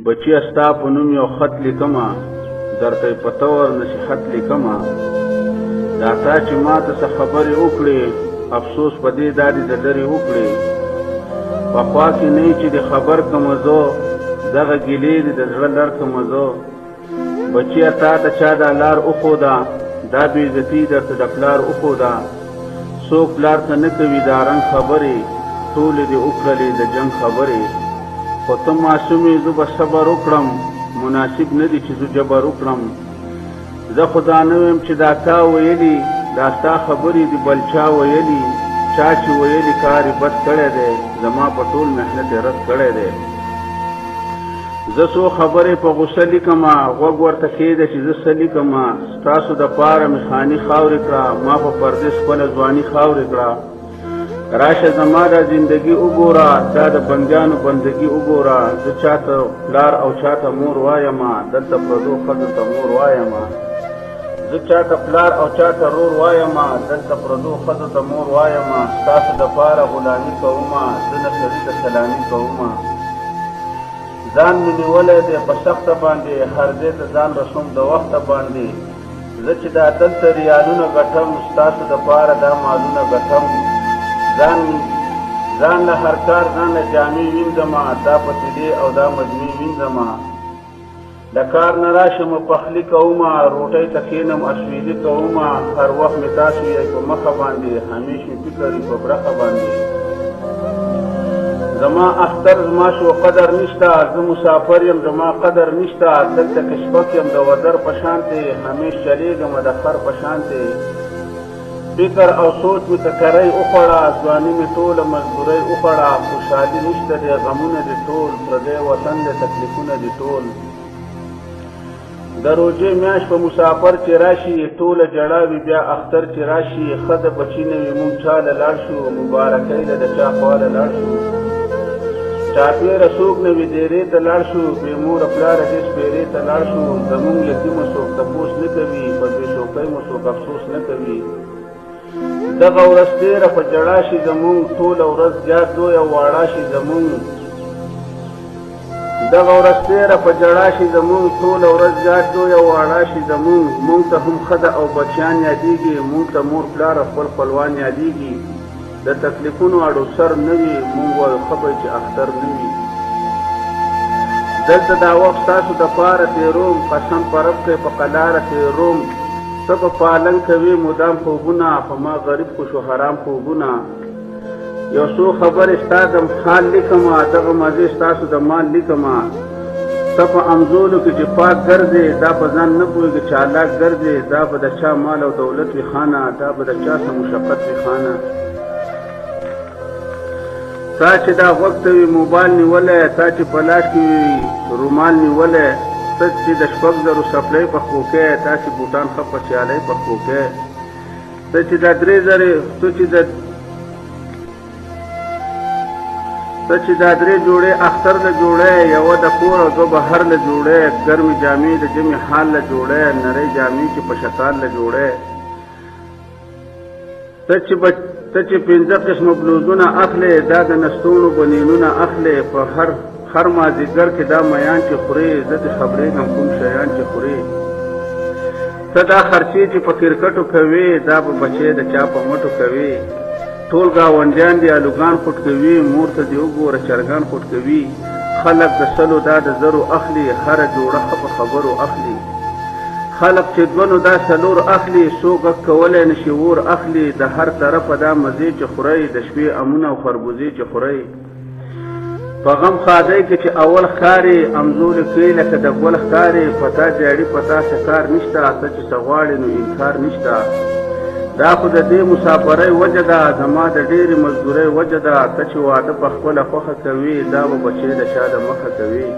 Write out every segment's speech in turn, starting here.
بچی استا په نوم یو خط لیکما درته په تور نصیحت لیکما دا تا چې ما ته څه خبرې وکړې افسوس په دې دادې د لرې وکړې پخوا کې نه چې د خبر کمه زه دغه ګیلې دې د زړه لر کمه زه بچیه تا ته چا دا لار وښوده دا بېعزتي درته د پلار وښوده څوک پلار ته نه کوي دا رنګ خبرې ټولې دې وکړلې د جنګ خبرې خو ته معصومې زه به صبر وکړم مناسب نه دي چې زه جبر وکړم زه خو دا نه ویم چې دا تا ویلي دا ستا خبرې دي بل چا ویلي چا چې ویلي کار یې بد کړی دی زما په ټول محنت یې رد کړی دی زه څو خبرې په غوسه لیکمه غوږ ورته کېږده چې زه څه لیکمه ستاسو دپاره مې خاني خاورې کړه ما په پردیس خپله ځواني خاورې کړه راشه زما دا زندگی وګوره دا د بندیانو بندگی وګوره زه چاته پلار او چاته مور وایمه دلته پردو ښځو ته مور وایمه زه چاته پلار او چاته رور وایمه دلته پردو ښځو ته مور وایمه ستاسو دپاره غلامي کومه زه نه سړي ته سلامي کومه ځان مې نیولی دی په سخته باندې هر ځای ته ځان رسوم د وخته باندې زه چې دا دلته ریالونه ګټم ستاسو دپاره دا مالونه ګټم ځان له هر کار ځان له جامې وینځمه دا پتیلې او دا مجمې وینځمه د کار نه راشم پخلي کومه روټۍ ته کښېنم اسویلي کومه هر وخت مې تاسو یې په مخه باندې همیش مې فکر یې په برخه باندې زما اختر زما شو قدر نشته زه مسافر یم زما قدر نشته دلته کې شپک یم د وزر په شانتې همیش چلیږم د خر په شانتې فکر او سوچ مې تکرۍ وخوړه ځواني مې ټوله مزدورۍ وخوړه خوشحالي نشته دی غمونه دي ټول پردی وطن دی تکلیفونه دي ټول د روژې میاشت په مسافر چې راشي ټوله جړا وي بیا اختر چې راشي ښه د بچي نه وي مونږ چاله لاړ شو مبارکۍ له د چا خواله لاړ شو چاپېره څوک نه وي دیرې ته لاړ شو بې موره پلاره دې سپېرې ته لاړ شو زمونږ یتیمه څوک تپوس نه کوي په بېشوکۍ مو څوک افسوس نه کوي دغه ورځ تېره په جړا شي زمونږ ټوله ورځ زیات لویه واړه شي زمونږ دغه ورځ تېره په جړا شي زمونږ ټوله ورځ زیات لویه واړه شي زمونږ مونږ ته هم ښځه او بچیان یادېږي مونږ ته مور پلاره خپل خپلوان یادېږي د تکلیفونو اړو سر نه وي مونږ وایو ښه به چې اختر نه وي دلته دا وخت ستاسو دپاره تېروم قسم په رب کې په قلاره تېروم ته په پالن کوي مدام خوبونه په ما غریب خوشو حرام خوبونه یو څو خبرې ستا د حال لیکمه دغه مزې ستاسو د مال لیکمه ته په امزولو کې چې پاک ګرځې دا په ځان نه پوهېږي چالاک ګرځې دا به د چا مال او دولت وي خانه دا به د چا څه مشقت وي خانه تا چې دا غوږ ته وي موبایل نیولی تا چې په لاس کې وي رومال نیولی ته چې د 6,000 سپلۍ په خو کې تا چې بوټان ښه په سیالۍ په خو کې ته چې دا 3 جوړې اختر له جوړې یوه د کور او 2 بهر له جوړې ګرمې جامې د جمع حال له جوړې نرۍ جامې چې په شکال له جوړې ته چې 15 قسمه بلوزونه اخلې دا د نستونو بنینونه اخلې په هر مازدیګر کې دا میان چې خورې زه دې خبرېږم کوم شیان چې خورې ته دا خرچې چې په کرکټو کوې دا به بچې د چا په مټو کوې ټول ګاونډیان دي الوګان خوټ کوي مور ته دې وګوره چرګان خوټ کوي خلک د سلو دا د زرو اخلي هره جوړه ښه په خبرو اخلي خلق چې دوه دا څلور اخلي څوک کولی نشي ور اخلي د هر طرفه دا مزې چې خورئ د شپې امونه او خربوزې چې خورئ په غم خادۍ کې چې اول ښکارې امزولې کوي لکه د ګل ښکارې په تا جاړي په تا کار نشته ته چې څه غواړې نو انکار نشته دا خو د دې مسافرۍ وجه ده زما د ډېرې مزدورۍ وجه ده ته چې واده په خپله خوښه کوي دا به بچې د چا د مخه کوي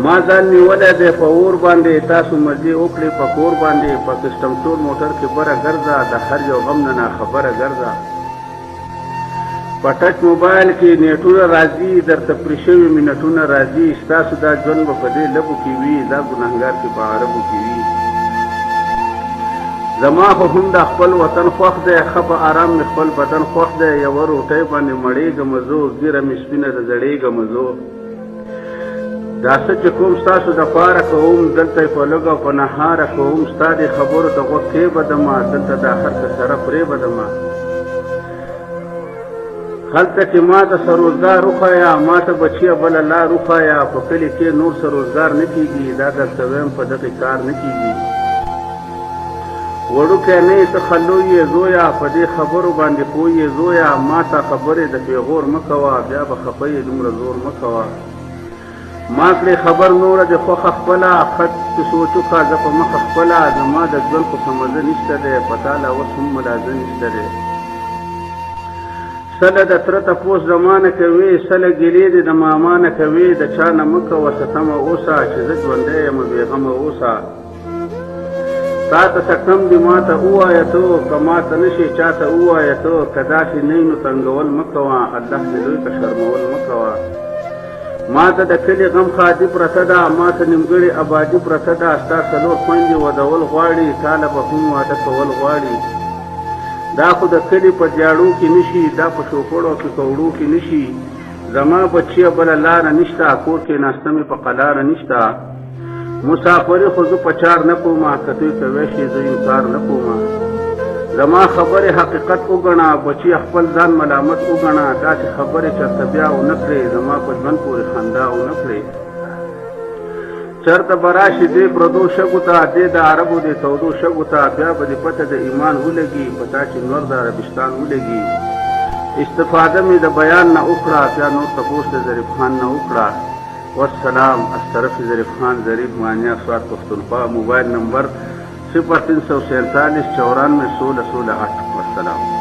ما ځان نیولی دی په اور باندې تاسو مزې وکړئ په کور باندې په سسټم ټول موټر کې بره ګرځه د هر یو غم نه ناخبره ګرځه په ټچ موبایل کې نیټونه راځي درته پرې شوي منټونه راځي ستاسو دا ژوند به په دې لبو کې وي دا ګنهګار کې په عربو کې وي زما خو هم د خپل وطن خوښ دی ښه په ارام مې خپل بدن خوښ دی یوه روټۍ باندې مړېږم زو ږیره مې سپینه د زړېږم زو دا څه چې کوم ستاسو دپاره کوم دلته یې په لږ او په نهاره کوم ستا دې خبرو ته غوږ کېبدمه دلته دا هر څه سره پرېبدمه هلته چې ما ته څه روزګار وښایه ما ته بچیه بله لار وښایه په کلي کې نور څه روزګار نه کېږي دا درته ویم په دغې کار نه کېږي وړوکی نه یې ته خلو یې زویه په دې خبرو باندې پوه یې زویه ما ته خبرې د پیغور مه کوه بیا به خفه یې دومره زور مه کوه ما کړې خبر نوره د خوښه خپله خط چې سوچ وکړه زه په مخه خپله زما د ژوند خو څه مزه نشته دی په تا لا اوس هم ملازه نشته دی سله د تره تپوس زمانه کوي سله ګیلې دې د ماما نه کوي د چا نه مه کوه ستمه اوسه چې زه ژوندی یم بېغمه اوسه تا ته څه کم دي ما ته ووایه ته که ما ته نه شي چا ته ووایه ته که داسې نه نو تنګول مه کوه الله دې لوی که شرمول مه کوه ما ته د کلي غم خادي پرته ده ما ته نیمګړې آبادي پرته ده ستا څلور خویندې ودول غواړي تا له به هم واده کول غواړي دا خو د کلي په دیاړو کې نشي دا په شوپړو کې کوړو کې نشي زما بچیه بله لاره نشته کور کې ناسته مې په قلاره نشته مسافري خو زه په چار نه کومه که دوی کوی شي زه انکار نه کومه زما خبرې حقیقت وګڼه بچیه خپل ځان ملامت وګڼه داسې خبرې چېرته بیا ونه کړې زما په ژوند پورې خندا ونه کړې چېرته به راشي دې پردو شګو ته دې د عربو دې تودو شګو ته بیا به دې پته د ایمان ولګي په تا چې نور د عربستان ولګي استفاده مې د بیان نه وکړه بیا نور تپوس د ظریف خان نه وکړه والسلام اشرف ظریف خان ظریف مانیا سوات پښتونخوا موبایل نمبر 0347 94 16 16 8 والسلام